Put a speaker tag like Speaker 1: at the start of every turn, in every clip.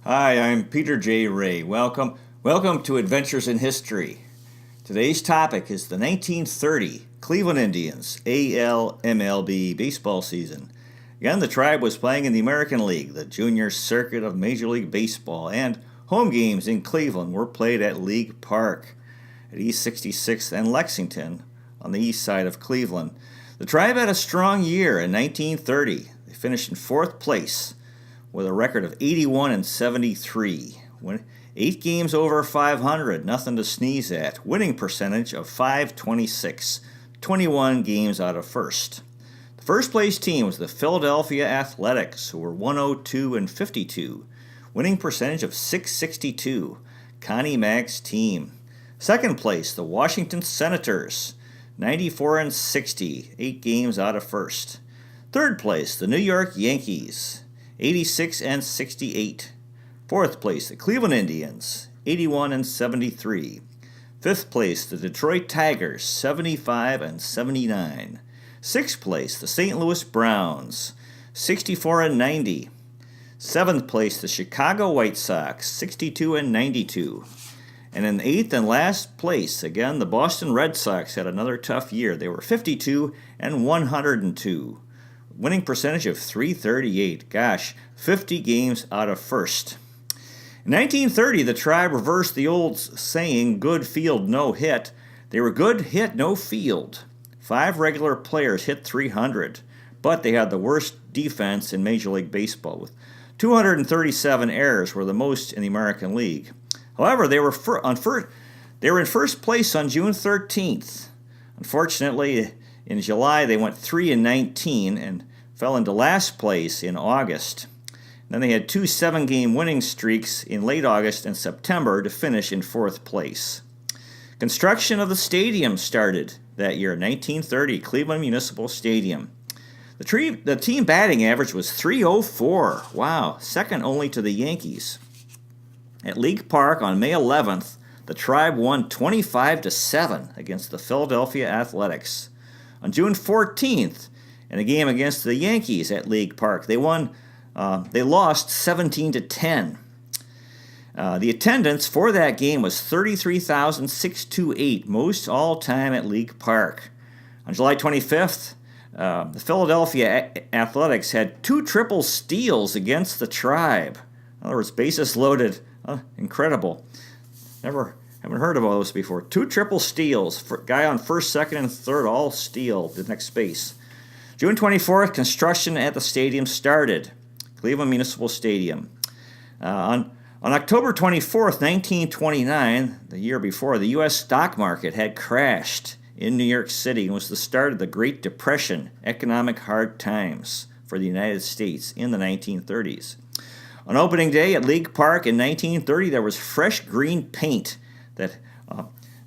Speaker 1: Hi, I'm Peter J. Ray. Welcome to Adventures in History. Today's topic is the 1930 Cleveland Indians MLB baseball season. Again, the Tribe was playing in the American League, the junior circuit of Major League Baseball, and home games in Cleveland were played at League Park at East 66th and Lexington on the east side of Cleveland. The Tribe had a strong year in 1930. They finished in fourth place with a record of 81-73. 8 games over 500, nothing to sneeze at. Winning percentage of .526, 21 games out of first. The first place team was the Philadelphia Athletics, who were 102-52. Winning percentage of .662, Connie Mack's team. Second place, the Washington Senators, 94-60, 8 games out of first. Third place, the New York Yankees, 86-68. Fourth place, the Cleveland Indians, 81-73. Fifth place, the Detroit Tigers, 75-79. Sixth place, the St. Louis Browns, 64-90. Seventh place, the Chicago White Sox, 62-92. And in eighth and last place, again, the Boston Red Sox had another tough year. They were 52-102. Winning percentage of .338. Gosh, 50 games out of first. In 1930, the Tribe reversed the old saying, good field, no hit. They were good hit, no field. 5 regular players hit .300, but they had the worst defense in Major League Baseball, with 237 errors, were the most in the American League. However, they were in first place on June 13th. Unfortunately, in July, they went 3-19 and fell into last place in August. Then they had 2 7-game winning streaks in late August and September to finish in fourth place. Construction of the stadium started that year, 1930, Cleveland Municipal Stadium. The team batting average was .304. Wow, second only to the Yankees. At League Park on May 11th, the Tribe won 25-7 against the Philadelphia Athletics. On June 14th, in a game against the Yankees at League Park, they lost 17-10. The attendance for that game was 33,628, most all-time at League Park. On July 25th, the Philadelphia Athletics had 2 triple steals against the Tribe. In other words, bases loaded. Incredible. Haven't heard of all those before. 2 triple steals. Guy on first, second, and third all steal the next base. June 24th, construction at the stadium started. Cleveland Municipal Stadium. On October 24th, 1929, the year before, the U.S. stock market had crashed in New York City and was the start of the Great Depression, economic hard times for the United States in the 1930s. On opening day at League Park in 1930, there was fresh green paint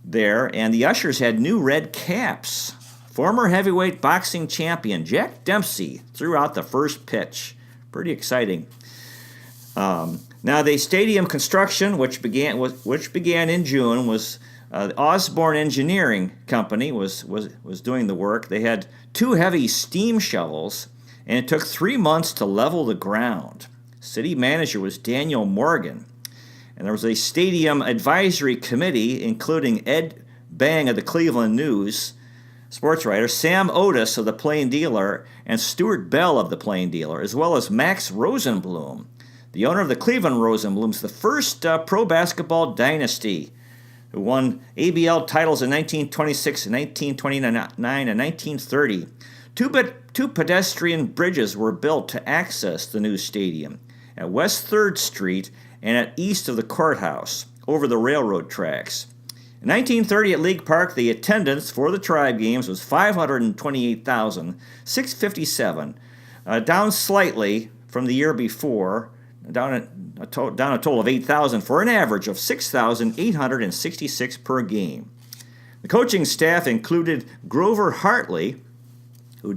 Speaker 1: there, and the ushers had new red caps. Former heavyweight boxing champion Jack Dempsey threw out the first pitch. Pretty exciting. Now, the stadium construction, which began in June, was Osborne Engineering Company was doing the work. They had 2 heavy steam shovels, and it took 3 months to level the ground. City manager was Daniel Morgan, and there was a stadium advisory committee including Ed Bang of the Cleveland News, sports writer, Sam Otis of the Plain Dealer, and Stuart Bell of the Plain Dealer, as well as Max Rosenblum, the owner of the Cleveland Rosenblums, the first pro basketball dynasty, who won ABL titles in 1926, 1929, and 1930. 2 pedestrian bridges were built to access the new stadium at West 3rd Street and at east of the courthouse, over the railroad tracks. In 1930 at League Park, the attendance for the Tribe games was 528,657, down slightly from the year before, down a total of 8,000 for an average of 6,866 per game. The coaching staff included Grover Hartley, who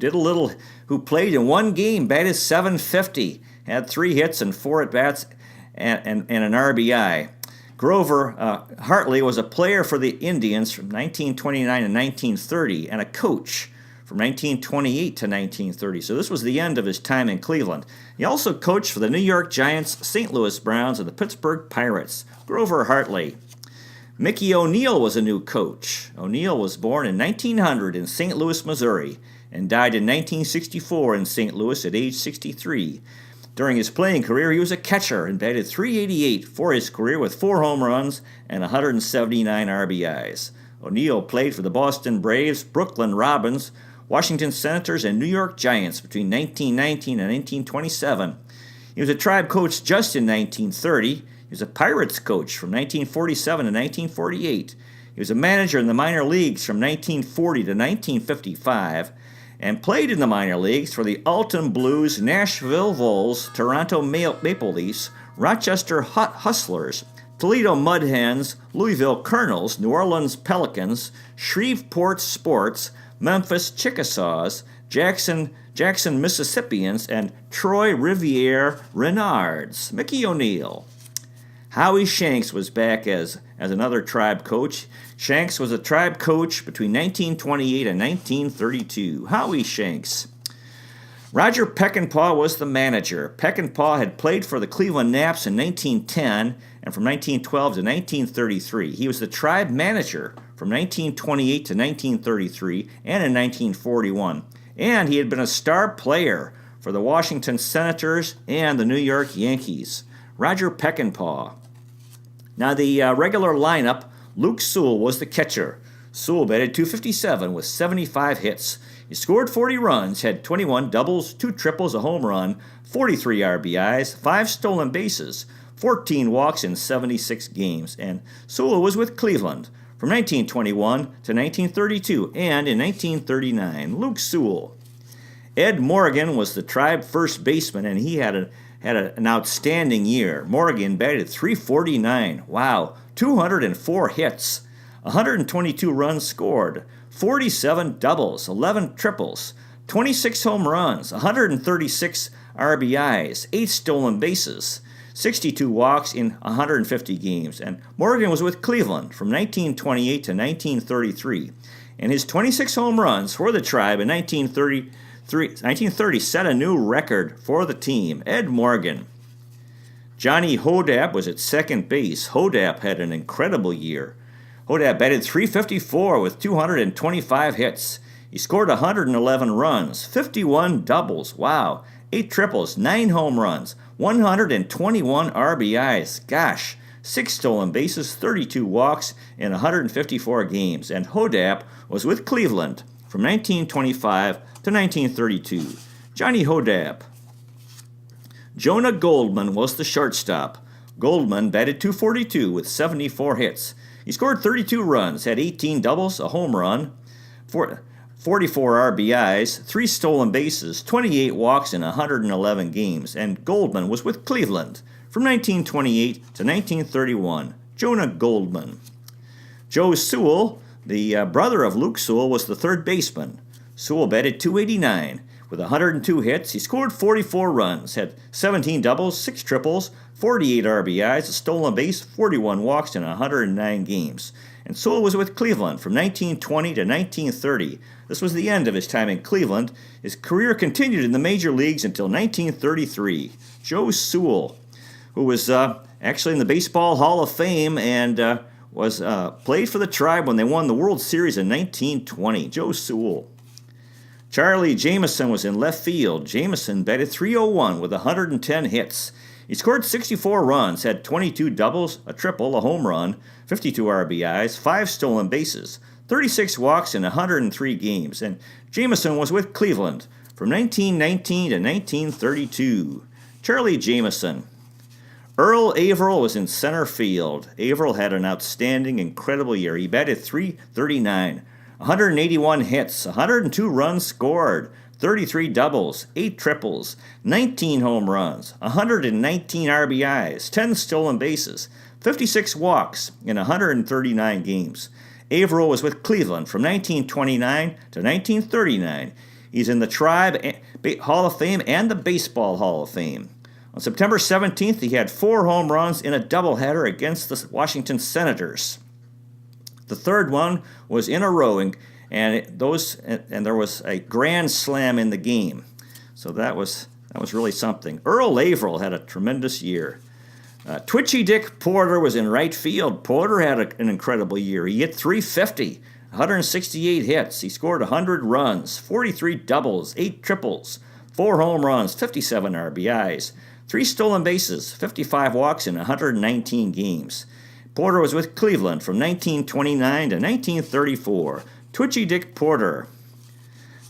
Speaker 1: played in 1 game, batted .750, had 3 hits and 4 at-bats and an RBI. Grover Hartley was a player for the Indians from 1929 to 1930 and a coach from 1928 to 1930. So this was the end of his time in Cleveland. He also coached for the New York Giants, St. Louis Browns, and the Pittsburgh Pirates. Grover Hartley. Mickey O'Neill was a new coach. O'Neill was born in 1900 in St. Louis, Missouri, and died in 1964 in St. Louis at age 63. During his playing career, he was a catcher and batted .388 for his career with 4 home runs and 179 RBIs. O'Neill played for the Boston Braves, Brooklyn Robins, Washington Senators, and New York Giants between 1919 and 1927. He was a Tribe coach just in 1930. He was a Pirates coach from 1947 to 1948. He was a manager in the minor leagues from 1940 to 1955 and played in the minor leagues for the Alton Blues, Nashville Vols, Toronto Maple Leafs, Rochester Hustlers, Toledo Mud Hens, Louisville Colonels, New Orleans Pelicans, Shreveport Sports, Memphis Chickasaws, Jackson Mississippians, and Troy Riviere Renards. Mickey O'Neill. Howie Shanks was back as another Tribe coach. Shanks was a Tribe coach between 1928 and 1932. Howie Shanks. Roger Peckinpah was the manager. Peckinpah had played for the Cleveland Naps in 1910 and from 1912 to 1933. He was the Tribe manager from 1928 to 1933 and in 1941. And he had been a star player for the Washington Senators and the New York Yankees. Roger Peckinpah. Now the regular lineup, Luke Sewell was the catcher. Sewell batted .257 with 75 hits. He scored 40 runs, had 21 doubles, 2 triples, a home run, 43 RBIs, 5 stolen bases, 14 walks in 76 games. And Sewell was with Cleveland from 1921 to 1932 and in 1939. Luke Sewell. Ed Morgan was the Tribe first baseman, and he had an outstanding year. Morgan batted .349. Wow, 204 hits, 122 runs scored, 47 doubles, 11 triples, 26 home runs, 136 RBIs, 8 stolen bases, 62 walks in 150 games. And Morgan was with Cleveland from 1928 to 1933. And his 26 home runs for the Tribe in 1930 set a new record for the team. Ed Morgan. Johnny Hodap was at second base. Hodap had an incredible year. Hodap batted .354 with 225 hits. He scored 111 runs, 51 doubles, wow, 8 triples, 9 home runs, 121 RBIs, gosh, 6 stolen bases, 32 walks in 154 games. And Hodap was with Cleveland from 1925 to 1932. Johnny Hodap. Jonah Goldman was the shortstop. Goldman batted .242 with 74 hits. He scored 32 runs, had 18 doubles, a home run, 44 RBIs, 3 stolen bases, 28 walks in 111 games. And Goldman was with Cleveland from 1928 to 1931. Jonah Goldman. Joe Sewell, the brother of Luke Sewell, was the third baseman. Sewell batted .289 with 102 hits. He scored 44 runs, had 17 doubles, 6 triples, 48 RBIs, a stolen base, 41 walks in 109 games. And Sewell was with Cleveland from 1920 to 1930. This was the end of his time in Cleveland. His career continued in the major leagues until 1933. Joe Sewell, who was actually in the Baseball Hall of Fame and was played for the Tribe when they won the World Series in 1920. Joe Sewell. Charlie Jameson was in left field. Jameson batted .301 with 110 hits. He scored 64 runs, had 22 doubles, a triple, a home run, 52 RBIs, 5 stolen bases, 36 walks in 103 games. And Jameson was with Cleveland from 1919 to 1932. Charlie Jameson. Earl Averill was in center field. Averill had an outstanding, incredible year. He batted .339. 181 hits, 102 runs scored, 33 doubles, 8 triples, 19 home runs, 119 RBIs, 10 stolen bases, 56 walks in 139 games. Averill was with Cleveland from 1929 to 1939. He's in the Tribe Hall of Fame and the Baseball Hall of Fame. On September 17th, he had 4 home runs in a doubleheader against the Washington Senators. The third one was in a row and there was a grand slam in the game. So that was really something. Earl Averill had a tremendous year. Twitchy Dick Porter was in right field. Porter had an incredible year. He hit .350, 168 hits. He scored 100 runs, 43 doubles, 8 triples, 4 home runs, 57 RBIs, 3 stolen bases, 55 walks in 119 games. Porter was with Cleveland from 1929 to 1934. Twitchy Dick Porter.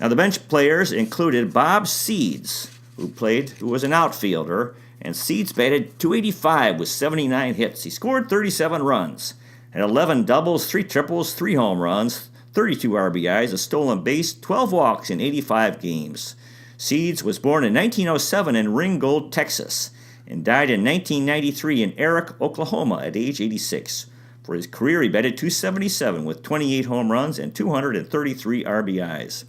Speaker 1: Now the bench players included Bob Seeds, who was an outfielder, and Seeds batted .285 with 79 hits. He scored 37 runs, had 11 doubles, 3 triples, 3 home runs, 32 RBIs, a stolen base, 12 walks in 85 games. Seeds was born in 1907 in Ringgold, Texas, and died in 1993 in Eric, Oklahoma at age 86. For his career, he batted .277 with 28 home runs and 233 RBIs.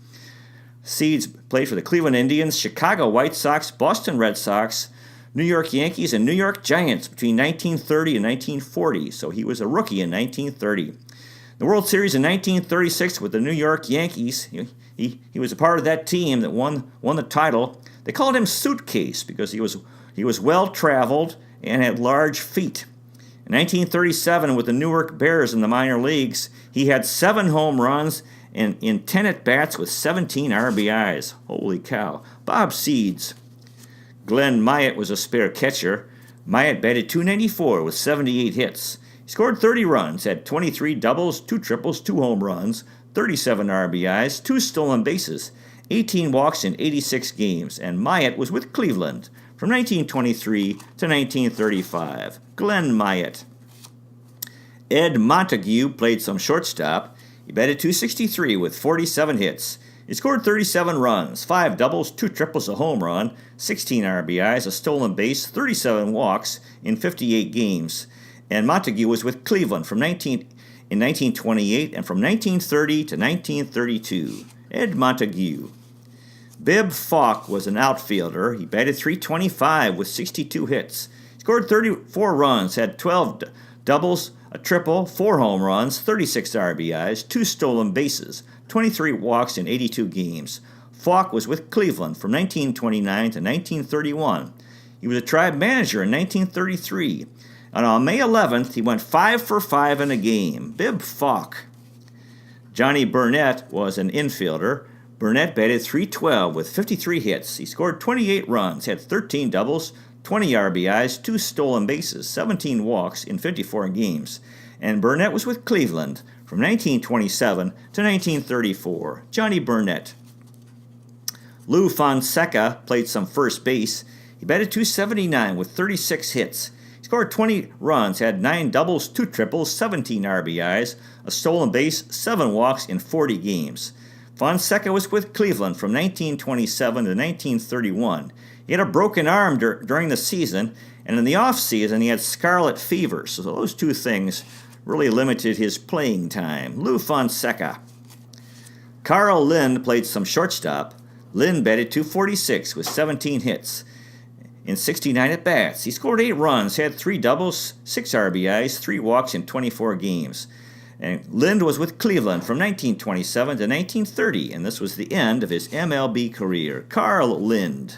Speaker 1: Seeds played for the Cleveland Indians, Chicago White Sox, Boston Red Sox, New York Yankees, and New York Giants between 1930 and 1940, so he was a rookie in 1930. The World Series in 1936 with the New York Yankees, he was a part of that team that won the title. They called him Suitcase because he was well-traveled and had large feet. In 1937, with the Newark Bears in the minor leagues, he had 7 home runs and in 10 at-bats with 17 RBIs. Holy cow. Bob Seeds. Glenn Myatt was a spare catcher. Myatt batted .294 with 78 hits. He scored 30 runs, had 23 doubles, 2 triples, 2 home runs, 37 RBIs, 2 stolen bases, 18 walks in 86 games, and Myatt was with Cleveland from 1923 to 1935. Glenn Myatt. Ed Montague played some shortstop. He batted .263 with 47 hits. He scored 37 runs, 5 doubles, 2 triples, a home run, 16 RBIs, a stolen base, 37 walks in 58 games. And Montague was with Cleveland in 1928 and from 1930 to 1932. Ed Montague. Bibb Falk was an outfielder. He batted .325 with 62 hits. He scored 34 runs, had 12 doubles, a triple, 4 home runs, 36 RBIs, 2 stolen bases, 23 walks in 82 games. Falk was with Cleveland from 1929 to 1931. He was a Tribe manager in 1933. And on May 11th, he went 5 for 5 in a game. Bibb Falk. Johnny Burnett was an infielder. Burnett batted .312 with 53 hits. He scored 28 runs, had 13 doubles, 20 RBIs, 2 stolen bases, 17 walks in 54 games. And Burnett was with Cleveland from 1927 to 1934. Johnny Burnett. Lou Fonseca played some first base. He batted .279 with 36 hits. He scored 20 runs, had 9 doubles, 2 triples, 17 RBIs, a stolen base, 7 walks in 40 games. Fonseca was with Cleveland from 1927 to 1931. He had a broken arm during the season, and in the offseason he had scarlet fever, so those two things really limited his playing time. Lou Fonseca. Carl Lind played some shortstop. Lind batted .246 with 17 hits in 69 at-bats. He scored 8 runs, had 3 doubles, 6 RBIs, 3 walks in 24 games. And Lind was with Cleveland from 1927 to 1930, and this was the end of his MLB career. Carl Lind.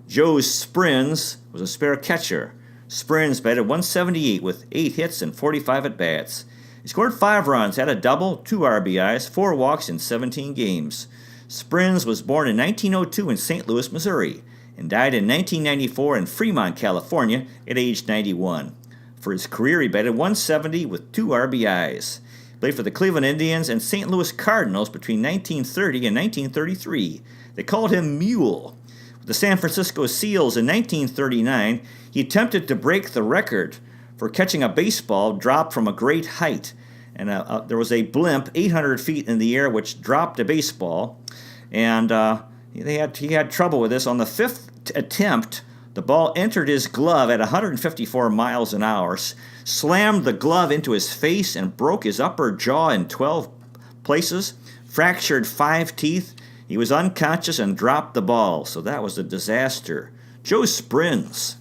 Speaker 1: Joe Sprins was a spare catcher. Sprins batted .178 with 8 hits and 45 at-bats. He scored 5 runs, had a double, 2 RBIs, 4 walks in 17 games. Sprins was born in 1902 in St. Louis, Missouri, and died in 1994 in Fremont, California at age 91. For his career, he batted .170 with 2 RBIs. He played for the Cleveland Indians and St. Louis Cardinals between 1930 and 1933. They called him Mule. With the San Francisco Seals in 1939, he attempted to break the record for catching a baseball dropped from a great height. And there was a blimp 800 feet in the air which dropped a baseball. And he had trouble with this. On the 5th attempt, the ball entered his glove at 154 miles an hour, slammed the glove into his face, and broke his upper jaw in 12 places, fractured 5 teeth. He was unconscious and dropped the ball, so that was a disaster. Joe Sprins.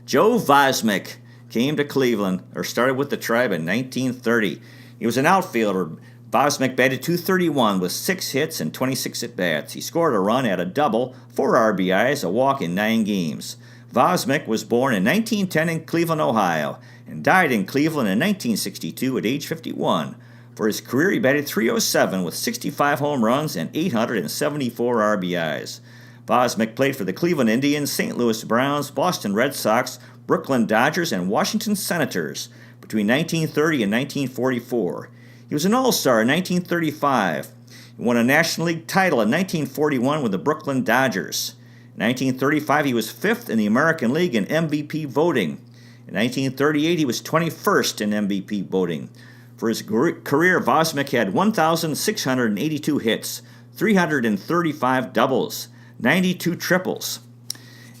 Speaker 1: Joe Vosmick came to Cleveland, or started with the Tribe in 1930. He was an outfielder. Vosmek batted .231 with 6 hits and 26 at-bats. He scored a run, had a double, 4 RBIs, a walk in 9 games. Vosmek was born in 1910 in Cleveland, Ohio, and died in Cleveland in 1962 at age 51. For his career, he batted .307 with 65 home runs and 874 RBIs. Vosmek played for the Cleveland Indians, St. Louis Browns, Boston Red Sox, Brooklyn Dodgers, and Washington Senators between 1930 and 1944. He was an All-Star in 1935. He won a National League title in 1941 with the Brooklyn Dodgers. In 1935, he was 5th in the American League in MVP voting. In 1938, he was 21st in MVP voting. For his career, Vosmek had 1,682 hits, 335 doubles, 92 triples.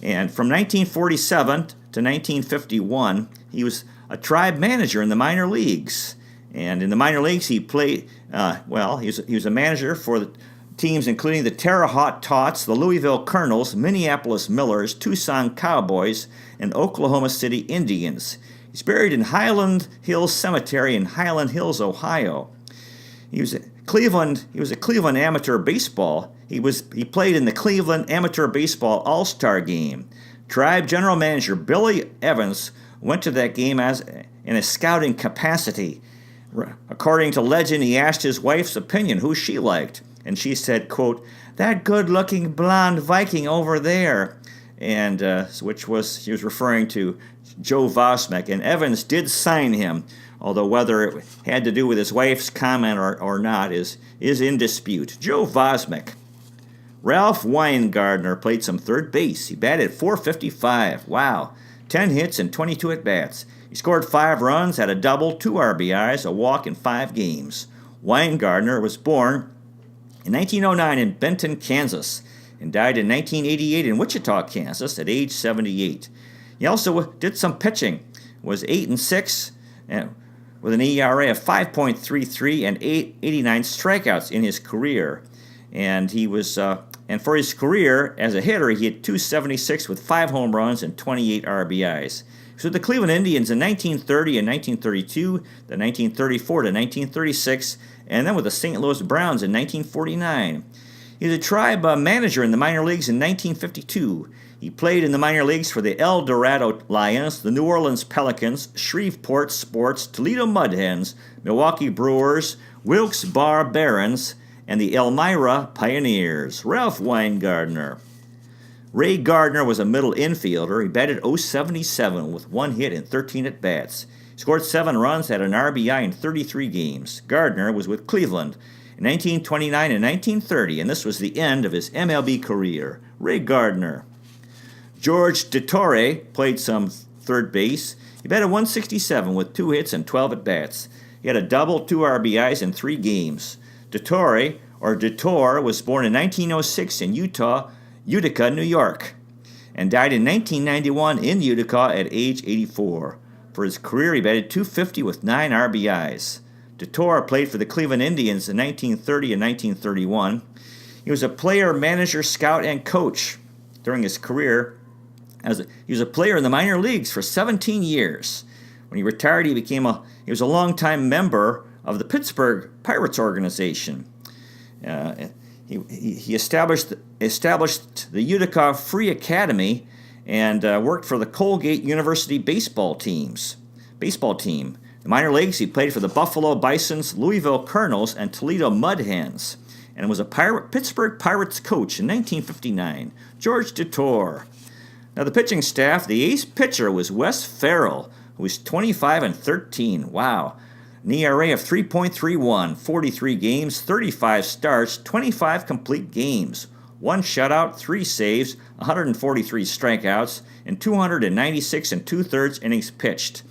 Speaker 1: And from 1947 to 1951, he was a Tribe manager in the minor leagues. And in the minor leagues, he played, he was a manager for the teams including the Terre Haute Tots, the Louisville Colonels, Minneapolis Millers, Tucson Cowboys, and Oklahoma City Indians. He's buried in Highland Hills Cemetery in Highland Hills, Ohio. He was a Cleveland amateur baseball. He played in the Cleveland Amateur Baseball All-Star Game. Tribe general manager Billy Evans went to that game in a scouting capacity. According to legend, he asked his wife's opinion, who she liked, and she said, quote, "That good-looking blonde Viking over there," and he was referring to Joe Vosmek, and Evans did sign him, although whether it had to do with his wife's comment or not is in dispute. Joe Vosmek. Ralph Weingardner played some third base. He batted .455. Wow. 10 hits and 22 at-bats. He scored 5 runs, had a double, 2 RBIs, a walk in 5 games. Weingardner was born in 1909 in Benton, Kansas, and died in 1988 in Wichita, Kansas, at age 78. He also did some pitching, was 8-6, with an ERA of 5.33 and 89 strikeouts in his career. And for his career as a hitter, he had .276 with 5 home runs and 28 RBIs. He was with the Cleveland Indians in 1930 and 1932, then 1934 to 1936, and then with the St. Louis Browns in 1949. He was a Tribe manager in the minor leagues in 1952. He played in the minor leagues for the El Dorado Lions, the New Orleans Pelicans, Shreveport Sports, Toledo Mud Hens, Milwaukee Brewers, Wilkes-Barre Barons, and the Elmira Pioneers. Ralph Weingardner. Ray Gardner was a middle infielder. He batted .077 with 1 hit and 13 at-bats. He scored 7 runs, had an RBI in 33 games. Gardner was with Cleveland in 1929 and 1930, and this was the end of his MLB career. Ray Gardner. George DeTore played some third base. He batted .167 with 2 hits and 12 at-bats. He had a double, 2 RBIs in 3 games. DeTore was born in 1906 in Utica, New York, and died in 1991 in Utica at age 84. For his career, he batted .250 with 9 RBIs. DeTore played for the Cleveland Indians in 1930 and 1931. He was a player, manager, scout, and coach during his career. He was a player in the minor leagues for 17 years. When he retired, he was a longtime member of the Pittsburgh Pirates organization. He established the Utica Free Academy and worked for the Colgate University baseball team. The minor leagues, he played for the Buffalo Bisons, Louisville Colonels, and Toledo Mud Hens, and was a Pittsburgh Pirates coach in 1959. George DeTore. Now the pitching staff, the ace pitcher was Wes Farrell, who was 25-13. Wow. An ERA of 3.31, 43 games, 35 starts, 25 complete games, 1 shutout, 3 saves, 143 strikeouts, and 296 2/3 innings pitched.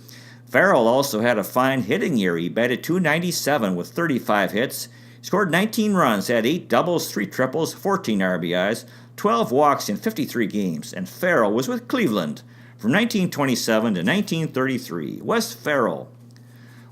Speaker 1: Farrell also had a fine hitting year. He batted .297 with 35 hits, scored 19 runs, had 8 doubles, 3 triples, 14 RBIs, 12 walks in 53 games, and Farrell was with Cleveland from 1927 to 1933. Wes Farrell.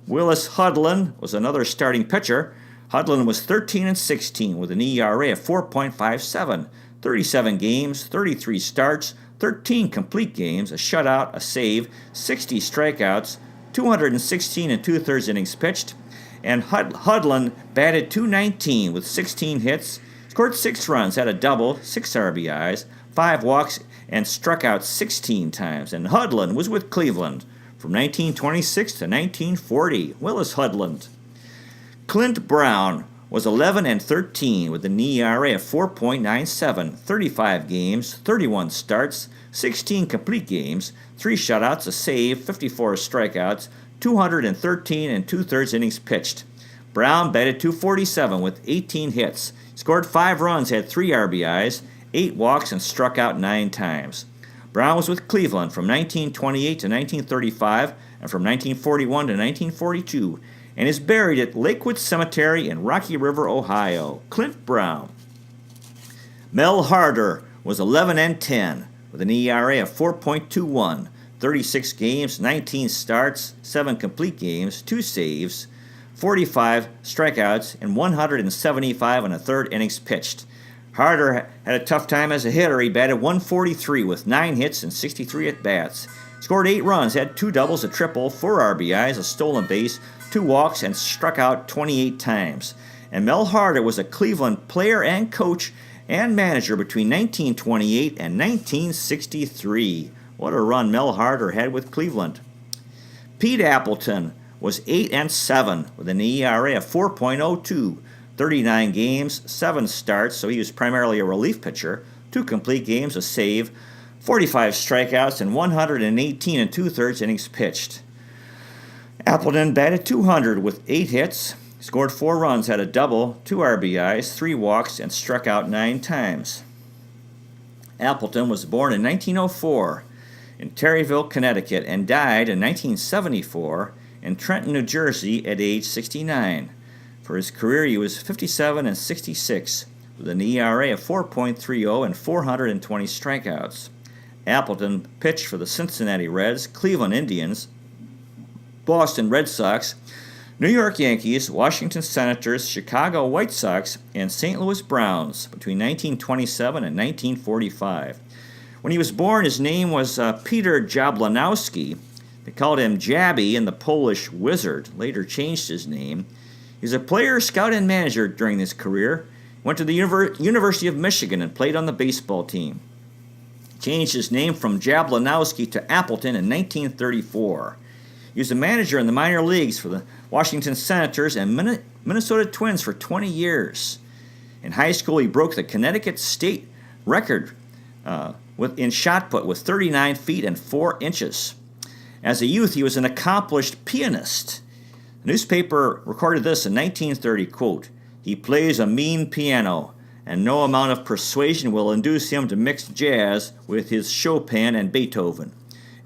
Speaker 1: Willis Hudlin was another starting pitcher. Hudlin was 13-16 with an ERA of 4.57, 37 games, 33 starts, 13 complete games, a shutout, a save, 60 strikeouts, 216 2/3 innings pitched, And Hudlin batted .219 with 16 hits, scored 6 runs, had a double, 6 RBIs, 5 walks, and struck out 16 times. And Hudlin was with Cleveland from 1926 to 1940. Willis Hudlin. Clint Brown was 11-13 with an ERA of 4.97, 35 games, 31 starts, 16 complete games, 3 shutouts, a save, 54 strikeouts, 213 and 2/3 innings pitched. Brown batted .247 with 18 hits, scored 5 runs, had 3 RBIs, 8 walks, and struck out 9 times. Brown was with Cleveland from 1928 to 1935 and from 1941 to 1942, and is buried at Lakewood Cemetery in Rocky River, Ohio. Clint Brown. Mel Harder was 11-10 with an ERA of 4.21, 36 games, 19 starts, 7 complete games, 2 saves, 45 strikeouts, and 175 and a third innings pitched. Harder had a tough time as a hitter. He batted .143 with 9 hits and 63 at-bats. Scored 8 runs, had 2 doubles, a triple, 4 RBIs, a stolen base, 2 walks, and struck out 28 times. And Mel Harder was a Cleveland player and coach and manager between 1928 and 1963. What a run Mel Harder had with Cleveland. Pete Appleton was 8-7 with an ERA of 4.02, 39 games, 7 starts, so he was primarily a relief pitcher, 2 complete games, a save, 45 strikeouts, and 118 and 2/3 innings pitched. Appleton batted .200 with 8 hits, scored 4 runs, had a double, 2 RBIs, 3 walks, and struck out 9 times. Appleton was born in 1904 in Terryville, Connecticut, and died in 1974 in Trenton, New Jersey at age 69. For his career, he was 57-66 with an ERA of 4.30 and 420 strikeouts. Appleton pitched for the Cincinnati Reds, Cleveland Indians, Boston Red Sox, New York Yankees, Washington Senators, Chicago White Sox, and St. Louis Browns between 1927 and 1945. When he was born, his name was Peter Jablanowski. They called him Jabby and the Polish Wizard, later changed his name. He was a player, scout, and manager during his career. Went to the University of Michigan and played on the baseball team. Changed his name from Jablanowski to Appleton in 1934. He was a manager in the minor leagues for the Washington Senators and Minnesota Twins for 20 years. In high school, he broke the Connecticut state record in shot put with 39 feet and 4 inches. As a youth, he was an accomplished pianist. The newspaper recorded this in 1930, quote, "He plays a mean piano, and no amount of persuasion will induce him to mix jazz with his Chopin and Beethoven.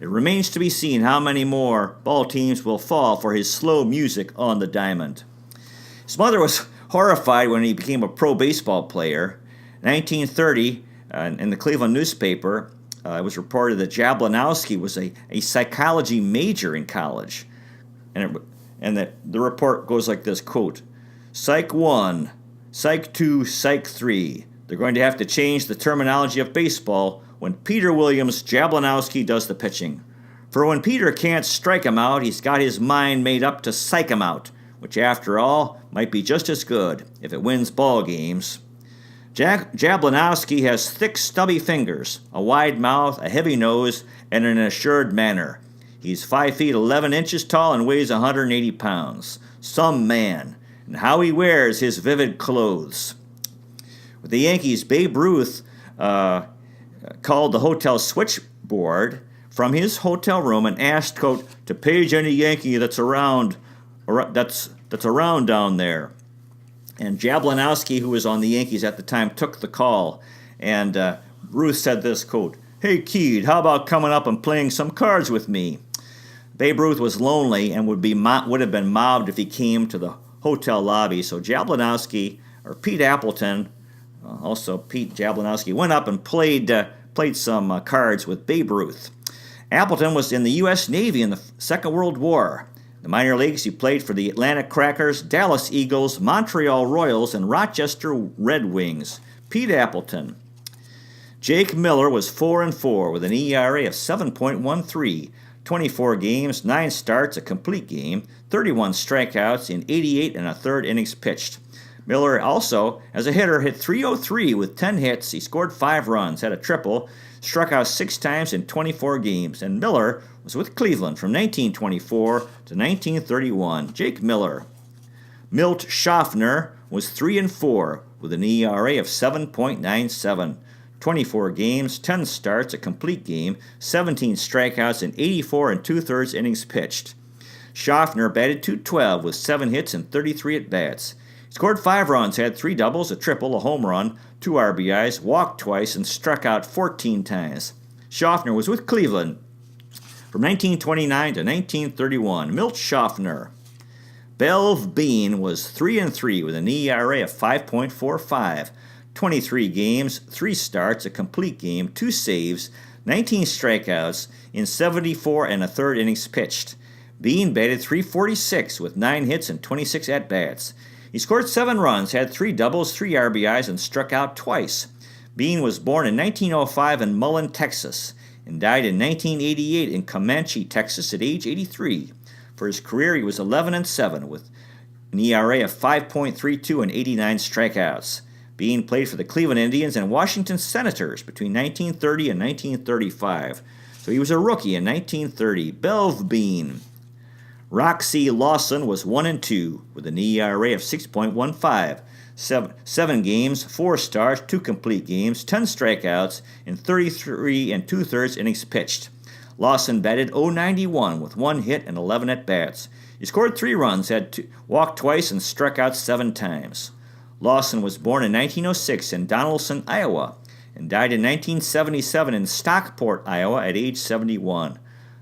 Speaker 1: It remains to be seen how many more ball teams will fall for his slow music on the diamond." His mother was horrified when he became a pro baseball player. In 1930, in the Cleveland newspaper, it was reported that Jablanowski was a psychology major in college. And that the report goes like this, quote, "Psych 1, Psych 2, Psych 3. They're going to have to change the terminology of baseball when Peter Williams Jablanowski does the pitching. For when Peter can't strike him out, he's got his mind made up to psych him out, which after all might be just as good if it wins ball games." Jablanowski has thick, stubby fingers, a wide mouth, a heavy nose, and an assured manner. He's 5 feet 11 inches tall and weighs 180 pounds. Some man, and how he wears his vivid clothes. With the Yankees, Babe Ruth called the hotel switchboard from his hotel room and asked, quote, "to page any Yankee that's around down there." And Jablanowski, who was on the Yankees at the time, took the call. And Ruth said this, quote, "Hey, Keed, how about coming up and playing some cards with me?" Babe Ruth was lonely and would have been mobbed if he came to the hotel lobby. So Jablanowski, or Pete Appleton, also Pete Jablanowski, went up and played some cards with Babe Ruth. Appleton was in the U.S. Navy in the Second World War. In the minor leagues, he played for the Atlanta Crackers, Dallas Eagles, Montreal Royals, and Rochester Red Wings. Pete Appleton. Jake Miller was 4-4 with an ERA of 7.13, 24 games, 9 starts, a complete game, 31 strikeouts in 88 and a third innings pitched. Miller also, as a hitter, hit .303 with 10 hits. He scored 5 runs, had a triple, struck out 6 times in 24 games. And Miller was with Cleveland from 1924 to 1931. Jake Miller. Milt Schaffner was 3-4 with an ERA of 7.97. 24 games, 10 starts, a complete game, 17 strikeouts, and 84 and 2/3 innings pitched. Schaffner batted .212 with 7 hits and 33 at-bats. He scored 5 runs, had 3 doubles, a triple, a home run, 2 RBIs, walked twice, and struck out 14 times. Schaffner was with Cleveland from 1929 to 1931. Milt Schaffner. Belv Bean was 3-3 with an ERA of 5.45. 23 games, 3 starts, a complete game, 2 saves, 19 strikeouts in 74 and a third innings pitched. Bean batted .346 with 9 hits and 26 at-bats. He scored 7 runs, had 3 doubles, 3 RBIs, and struck out twice. Bean was born in 1905 in Mullen, Texas, and died in 1988 in Comanche, Texas at age 83. For his career, he was 11-7 with an ERA of 5.32 and 89 strikeouts. Bean played for the Cleveland Indians and Washington Senators between 1930 and 1935. So he was a rookie in 1930. Belv Bean. Roxy Lawson was 1-2 with an ERA of 6.15. 7 games, 4 starts, 2 complete games, 10 strikeouts, and 33 and 2/3 innings pitched. Lawson batted .091 with 1 hit and 11 at-bats. He scored 3 runs, walked twice, and struck out 7 times. Lawson was born in 1906 in Donaldson, Iowa, and died in 1977 in Stockport, Iowa at age 71.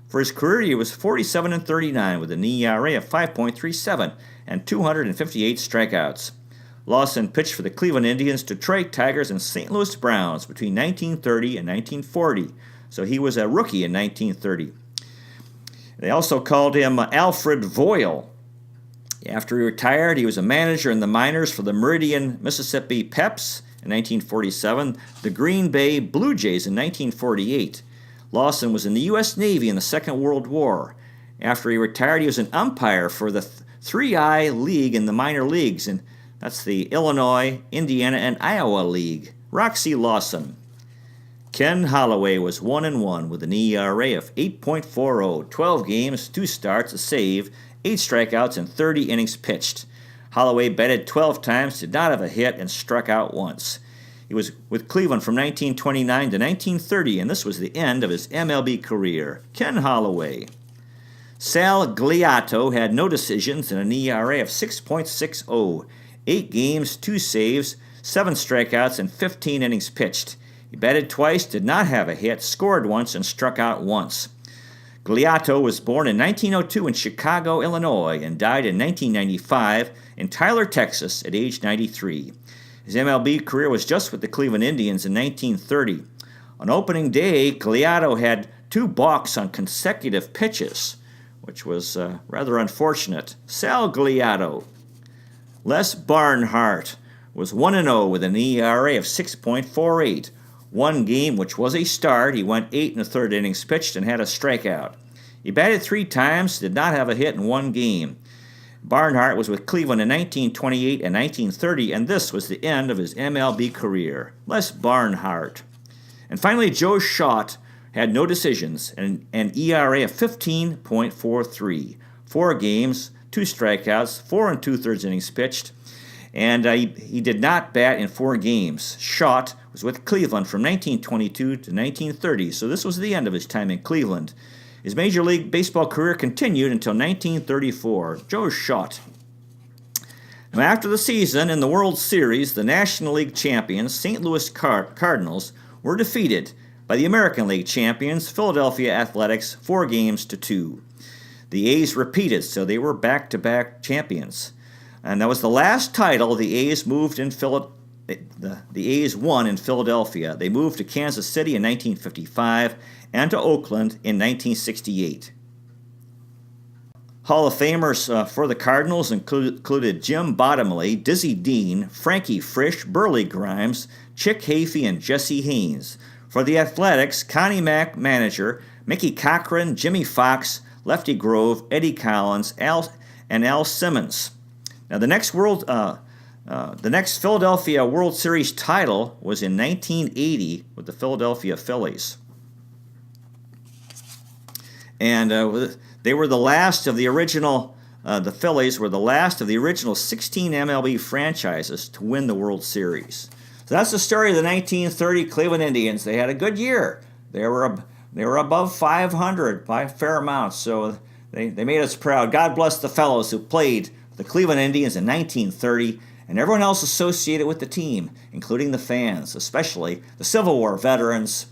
Speaker 1: For his career, he was 47-39 with an ERA of 5.37 and 258 strikeouts. Lawson pitched for the Cleveland Indians, Detroit Tigers, and St. Louis Browns between 1930 and 1940, so he was a rookie in 1930. They also called him Alfred Voyle. After he retired, he was a manager in the minors for the Meridian, Mississippi Peps in 1947, the Green Bay Blue Jays in 1948. Lawson was in the U.S. Navy in the Second World War. After he retired, he was an umpire for the 3I League in the minor leagues, and that's the Illinois, Indiana, and Iowa League. Roxy Lawson. Ken Holloway was 1-1 with an ERA of 8.40, 12 games, 2 starts, a save, 8 strikeouts, and 30 innings pitched. Holloway batted 12 times, did not have a hit, and struck out once. He was with Cleveland from 1929 to 1930, and this was the end of his MLB career. Ken Holloway. Sal Gliato had no decisions and an ERA of 6.60, 8 games, 2 saves, 7 strikeouts, and 15 innings pitched. He batted twice, did not have a hit, scored once, and struck out once. Gliato was born in 1902 in Chicago, Illinois, and died in 1995 in Tyler, Texas, at age 93. His MLB career was just with the Cleveland Indians in 1930. On opening day, Gliato had 2 balks on consecutive pitches, which was rather unfortunate. Sal Gliato. Les Barnhart was 1-0 with an ERA of 6.48. 1 game, which was a start, he went 8 1/3 innings pitched and had a strikeout. He batted 3 times, did not have a hit in 1 game. Barnhart was with Cleveland in 1928 and 1930, and this was the end of his MLB career. Les Barnhart. And finally, Joe Schott had no decisions and an ERA of 15.43. 4 games, 2 strikeouts, 4 2/3 innings pitched, and he did not bat in 4 games. Schott was with Cleveland from 1922 to 1930, so this was the end of his time in Cleveland. His Major League Baseball career continued until 1934. Joe Schott. Now, after the season in the World Series, the National League champions, St. Louis Cardinals, were defeated by the American League champions, Philadelphia Athletics, 4-2. The A's repeated, so they were back-to-back champions. And that was the last title the A's moved in the A's won in Philadelphia. They moved to Kansas City in 1955 and to Oakland in 1968. Hall of Famers for the Cardinals included Jim Bottomley, Dizzy Dean, Frankie Frisch, Burley Grimes, Chick Hafey, and Jesse Haynes. For the Athletics, Connie Mack, manager, Mickey Cochran, Jimmy Fox, Lefty Grove, Eddie Collins, and Al Simmons. Now, the next Philadelphia World Series title was in 1980 with the Philadelphia Phillies. And they were the last of the original, the Phillies were the last of the original 16 MLB franchises to win the World Series. So that's the story of the 1930 Cleveland Indians. They had a good year. They were above 500 by a fair amount, so they made us proud. God bless the fellows who played the Cleveland Indians in 1930 and everyone else associated with the team, including the fans, especially the Civil War veterans,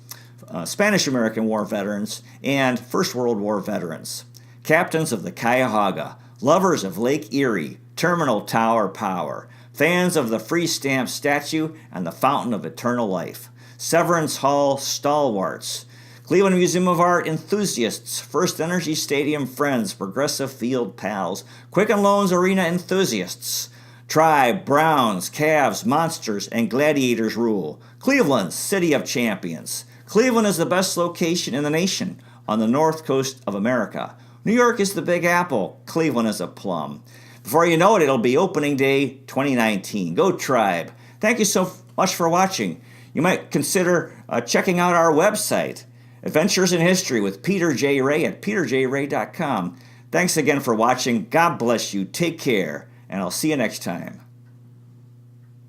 Speaker 1: Spanish-American War veterans, and First World War veterans. Captains of the Cuyahoga, lovers of Lake Erie, Terminal Tower Power, fans of the Free Stamp statue and the Fountain of Eternal Life, Severance Hall stalwarts, Cleveland Museum of Art enthusiasts, First Energy Stadium friends, Progressive Field pals, Quicken Loans Arena enthusiasts, Tribe, Browns, Cavs, Monsters, and Gladiators rule. Cleveland, City of Champions. Cleveland is the best location in the nation on the north coast of America. New York is the Big Apple. Cleveland is a plum. Before you know it, it'll be opening day 2019. Go Tribe. Thank you so much for watching. You might consider checking out our website, Adventures in History with Peter J. Ray at peterjray.com. Thanks again for watching. God bless you. Take care, and I'll see you next time.